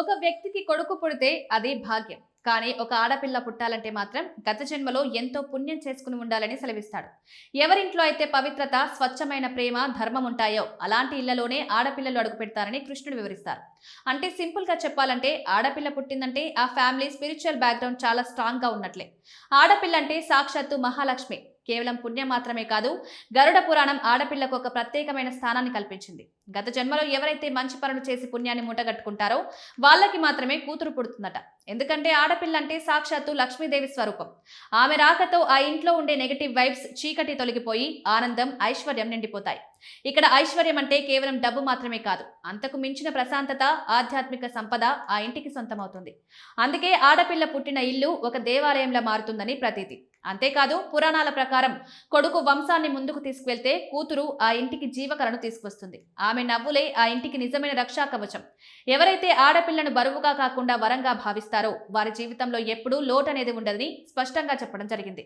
ఒక వ్యక్తికి కొడుకు పుడితే అది భాగ్యం. కానీ ఒక ఆడపిల్ల పుట్టాలంటే మాత్రం గత జన్మలో ఎంతో పుణ్యం చేసుకుని ఉండాలని సెలవిస్తాడు. ఎవరింట్లో అయితే పవిత్రత, స్వచ్ఛమైన ప్రేమ, ధర్మం ఉంటాయో అలాంటి ఇళ్లలోనే ఆడపిల్లలు అడుగు పెడతారని కృష్ణుడు వివరిస్తారు. అంటే సింపుల్ గా చెప్పాలంటే ఆడపిల్ల పుట్టిందంటే ఆ ఫ్యామిలీ స్పిరిచువల్ బ్యాక్గ్రౌండ్ చాలా స్ట్రాంగ్ గా ఉన్నట్లే. ఆడపిల్ల అంటే సాక్షాత్తు మహాలక్ష్మి. కేవలం పుణ్యం మాత్రమే కాదు, గరుడ పురాణం ఆడపిల్లకు ఒక ప్రత్యేకమైన స్థానాన్ని కల్పించింది. గత జన్మలో ఎవరైతే మంచి పనులు చేసి పుణ్యాన్ని మూటగట్టుకుంటారో వాళ్ళకి మాత్రమే కూతురు పుడుతుందట. ఎందుకంటే ఆడపిల్ల అంటే సాక్షాత్తు లక్ష్మీదేవి స్వరూపం. ఆమె రాకతో ఆ ఇంట్లో ఉండే నెగటివ్ వైబ్స్, చీకటి తొలగిపోయి ఆనందం, ఐశ్వర్యం నిండిపోతాయి. ఇక్కడ ఐశ్వర్యం అంటే కేవలం డబ్బు మాత్రమే కాదు, అంతకు మించిన ప్రశాంతత, ఆధ్యాత్మిక సంపద ఆ ఇంటికి సొంతమవుతుంది. అందుకే ఆడపిల్ల పుట్టిన ఇల్లు ఒక దేవాలయంలా మారుతుందని ప్రతీతి. అంతేకాదు, పురాణాల ప్రకారం కొడుకు వంశాన్ని ముందుకు తీసుకువెళ్తే కూతురు ఆ ఇంటికి జీవకలను తీసుకొస్తుంది. ఆమె నవ్వులే ఆ ఇంటికి నిజమైన రక్షా కవచం. ఎవరైతే ఆడపిల్లను బరువుగా కాకుండా వరంగా భావిస్తారో వారి జీవితంలో ఎప్పుడూ లోటు అనేది ఉండదని స్పష్టంగా చెప్పడం జరిగింది.